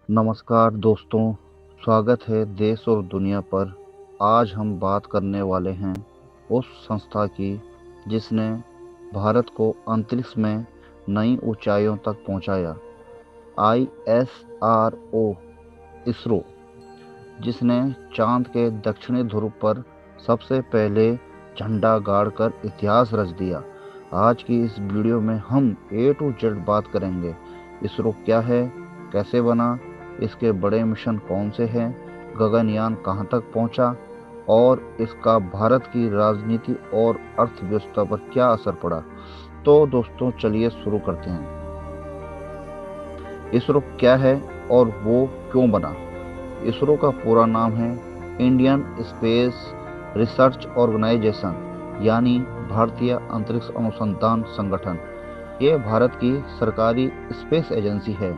नमस्कार दोस्तों, स्वागत है देश और दुनिया पर। आज हम बात करने वाले हैं उस संस्था की जिसने भारत को अंतरिक्ष में नई ऊंचाइयों तक पहुंचाया। ISRO, इसरो, जिसने चांद के दक्षिणी ध्रुव पर सबसे पहले झंडा गाड़कर इतिहास रच दिया। आज की इस वीडियो में हम A to Z बात करेंगे। इसरो क्या है, कैसे बना, इसके बड़े मिशन कौन से हैं, गगनयान कहां तक पहुंचा और इसका भारत की राजनीति और अर्थव्यवस्था पर क्या असर पड़ा। तो दोस्तों चलिए शुरू करते हैं। इसरो क्या है और वो क्यों बना। इसरो का पूरा नाम है इंडियन स्पेस रिसर्च ऑर्गेनाइजेशन, यानी भारतीय अंतरिक्ष अनुसंधान संगठन। ये भारत की सरकारी स्पेस एजेंसी है।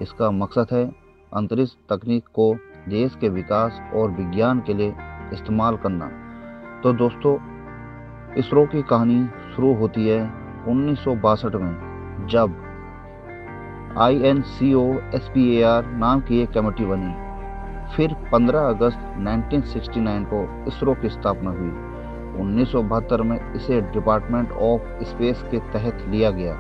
इसका मकसद है अंतरिक्ष तकनीक को देश के विकास और विज्ञान के लिए इस्तेमाल करना। तो दोस्तों, इसरो की कहानी शुरू होती है 1962 में, जब INCOSPAR नाम की एक कमेटी बनी। फिर 15 अगस्त 1969 को इसरो की स्थापना हुई। 1972 में इसे डिपार्टमेंट ऑफ स्पेस के तहत लिया गया।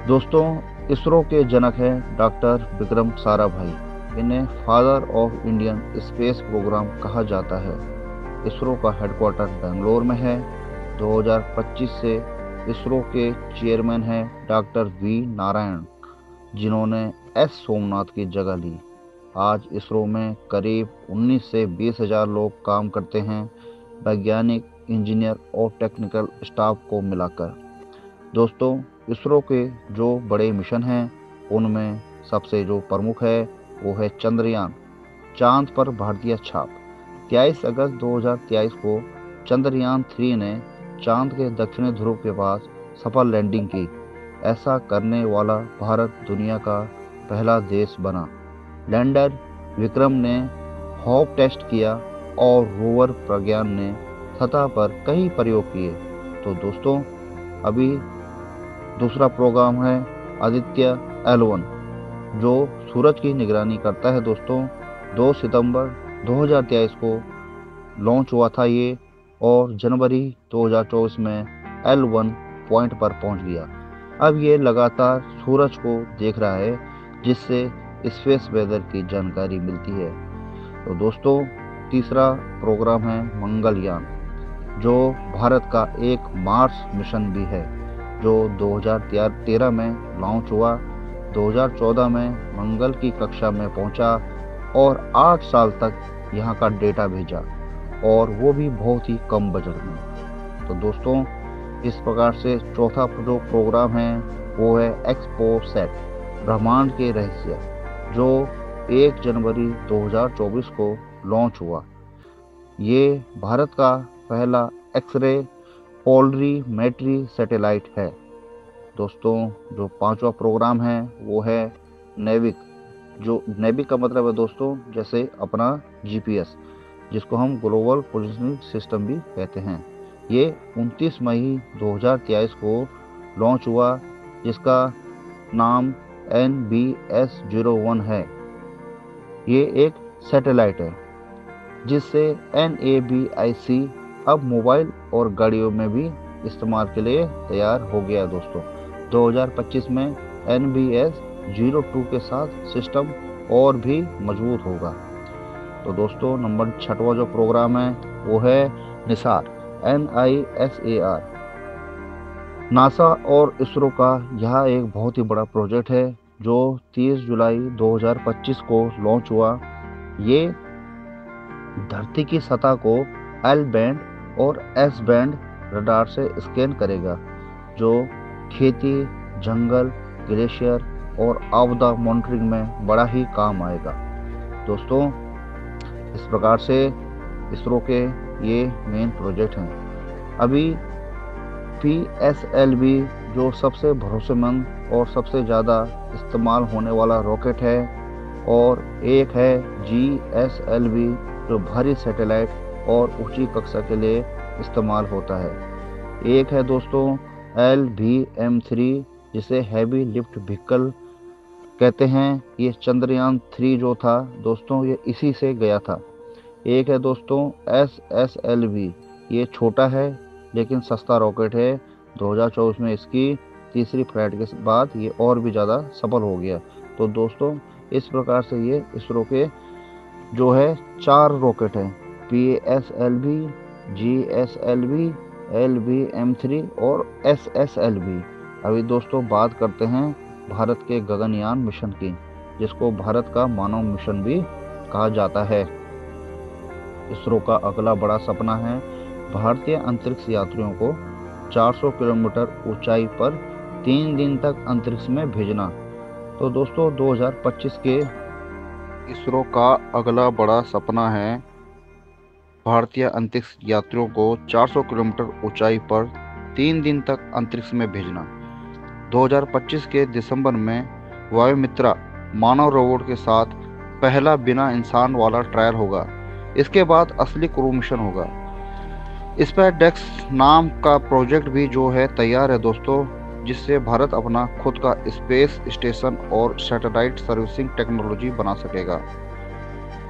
दोस्तों, इसरो के जनक हैं डॉक्टर विक्रम साराभाई। इन्हें father of Indian space programme कहा जाता है। इसरो का हेडक्वार्टर बेंगलोर में है। 2025 से इसरो के चेयरमैन हैं डॉक्टर V नारायण, जिन्होंने S सोमनाथ की जगह ली। आज इसरो में करीब 19 से 20 हजार लोग काम करते हैं, वैज्ञानिक, इंजीनियर और टेक्निकल स्टाफ को मिलाकर। दोस्तों, इसरो के जो बड़े मिशन हैं उनमें सबसे जो प्रमुख है वो है चंद्रयान, चांद पर भारतीय छाप। 23 अगस्त 2023 को चंद्रयान 3 ने चांद के दक्षिणी ध्रुव के पास सफल लैंडिंग की। ऐसा करने वाला भारत दुनिया का पहला देश बना। लैंडर विक्रम ने हॉप टेस्ट किया और रोवर प्रज्ञान ने सतह पर कई प्रयोग किए। तो दोस्तों, अभी दूसरा प्रोग्राम है आदित्य L1, जो सूरज की निगरानी करता है। दोस्तों, 2 सितंबर 2023 को लॉन्च हुआ था ये, और जनवरी 2024 में L1 पॉइंट पर पहुंच गया। अब ये लगातार सूरज को देख रहा है, जिससे स्पेस वेदर की जानकारी मिलती है। तो दोस्तों, तीसरा प्रोग्राम है मंगलयान, जो भारत का एक मार्स मिशन भी है, जो 2013 में लॉन्च हुआ। 2014 में मंगल की कक्षा में पहुंचा और 8 साल तक यहां का डेटा भेजा, और वो भी बहुत ही कम बजट में। तो दोस्तों, इस प्रकार से चौथा जो प्रोग्राम है वो है एक्सपोसैट, ब्रह्मांड के रहस्य, जो 1 जनवरी 2024 को लॉन्च हुआ। ये भारत का पहला एक्सरे पोलरीमेट्री सैटेलाइट है। दोस्तों, जो पांचवा प्रोग्राम है वो है नेविक। जो नेविक का मतलब है दोस्तों, जैसे अपना GPS, जिसको हम ग्लोबल पोजिशनिंग सिस्टम भी कहते हैं। ये 29 मई 2023 को लॉन्च हुआ, जिसका नाम NBS-01 है। ये एक सैटेलाइट है जिससे NAVIC अब मोबाइल और गाड़ियों में भी इस्तेमाल के लिए तैयार हो गया। दोस्तों, 2025 में NBS-02 के साथ सिस्टम और भी मजबूत होगा। तो दोस्तों, नंबर 6वां जो प्रोग्राम है वो है निसार, NISAR। नासा और इसरो का यह एक बहुत ही बड़ा प्रोजेक्ट है, जो 30 जुलाई 2025 को लॉन्च हुआ। ये धरती की सतह को L बैंड और S बैंड रडार से स्कैन करेगा, जो खेती, जंगल, ग्लेशियर और आपदा मॉनिटरिंग में बड़ा ही काम आएगा। दोस्तों, इस प्रकार से इसरो के ये मेन प्रोजेक्ट हैं। अभी PSLV, जो सबसे भरोसेमंद और सबसे ज़्यादा इस्तेमाल होने वाला रॉकेट है, और एक है GSLV, जो भारी सैटेलाइट और ऊंची कक्षा के लिए इस्तेमाल होता है। एक है दोस्तों LVM-3, जिसे हैवी लिफ्ट व्हीकल कहते हैं ये चंद्रयान 3 जो था दोस्तों, ये इसी से गया था। एक है दोस्तों SSLV, ये छोटा है लेकिन सस्ता रॉकेट है। 2024 में इसकी तीसरी फ्लाइट के बाद ये और भी ज़्यादा सफल हो गया। तो दोस्तों इस प्रकार से ये इसरो के जो है 4 रॉकेट हैं, PSLV, GSLV, LVM3 और SSLV। अभी दोस्तों बात करते हैं भारत के गगनयान मिशन की, जिसको भारत का मानव मिशन भी कहा जाता है। इसरो का अगला बड़ा सपना है भारतीय अंतरिक्ष यात्रियों को 400 किलोमीटर ऊंचाई पर 3 दिन तक अंतरिक्ष में भेजना। तो दोस्तों 2025 के इसरो का अगला बड़ा सपना है भारतीय अंतरिक्ष यात्रियों को 400 किलोमीटर ऊंचाई पर 3 दिन तक अंतरिक्ष में भेजना। 2025 के दिसंबर में वायुमित्रा मानव रोबोट के साथ पहला बिना इंसान वाला ट्रायल होगा। इसके बाद असली क्रू मिशन होगा। स्पेसडेक्स नाम का प्रोजेक्ट भी जो है तैयार है दोस्तों, जिससे भारत अपना खुद का स्पेस स्टेशन और सैटेलाइट सर्विसिंग टेक्नोलॉजी बना सकेगा।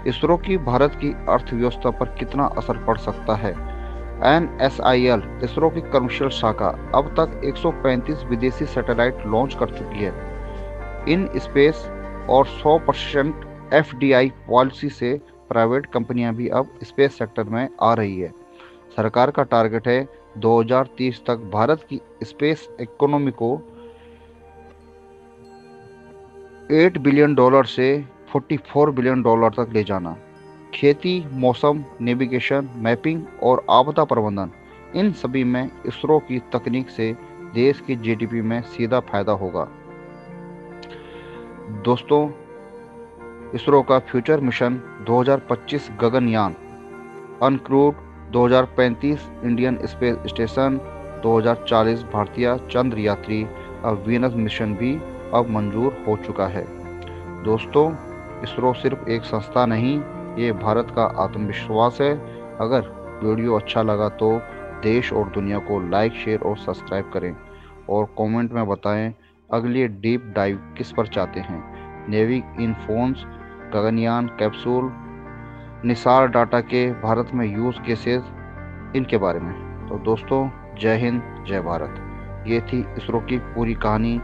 इसरो की भारत की अर्थव्यवस्था पर कितना असर पड़ सकता है? NSIL इसरो की कमर्शियल शाखा अब तक 135 विदेशी सैटेलाइट लॉन्च कर चुकी है। इन स्पेस और 100% FDI पॉलिसी से प्राइवेट कंपनियां भी अब स्पेस सेक्टर में आ रही है। सरकार का टारगेट है 2030 तक भारत की स्पेस इकोनॉमी को $8 बिलियन से $44 बिलियन तक ले जाना। खेती, मौसम, नेविगेशन, मैपिंग और आपदा प्रबंधन, इन सभी में इसरो की तकनीक से देश की GDP में सीधा फायदा होगा। दोस्तों इसरो का future mission 2025 Gaganyaan, uncrewed 2035 Indian space station, 2040 भारतीय चंद्र यात्री, अब वीनस मिशन भी अब मंजूर हो चुका है। दोस्तों इसरो सिर्फ एक संस्था नहीं, ये भारत का आत्मविश्वास है। अगर वीडियो अच्छा लगा तो देश और दुनिया को लाइक, शेयर और सब्सक्राइब करें और कमेंट में बताएं अगली डीप डाइव किस पर चाहते हैं। Navy in phones, Gaganyaan capsule, NISAR data के भारत में यूज केसेस, इनके बारे में। तो दोस्तों जय हिंद, जय भारत। ये थी इसरो की पूरी कहानी,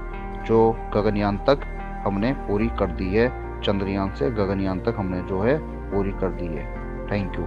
जो गगनयान तक हमने पूरी कर दी है। चंद्रयान से गगनयान तक हमने जो है पूरी कर दी है। Thank you.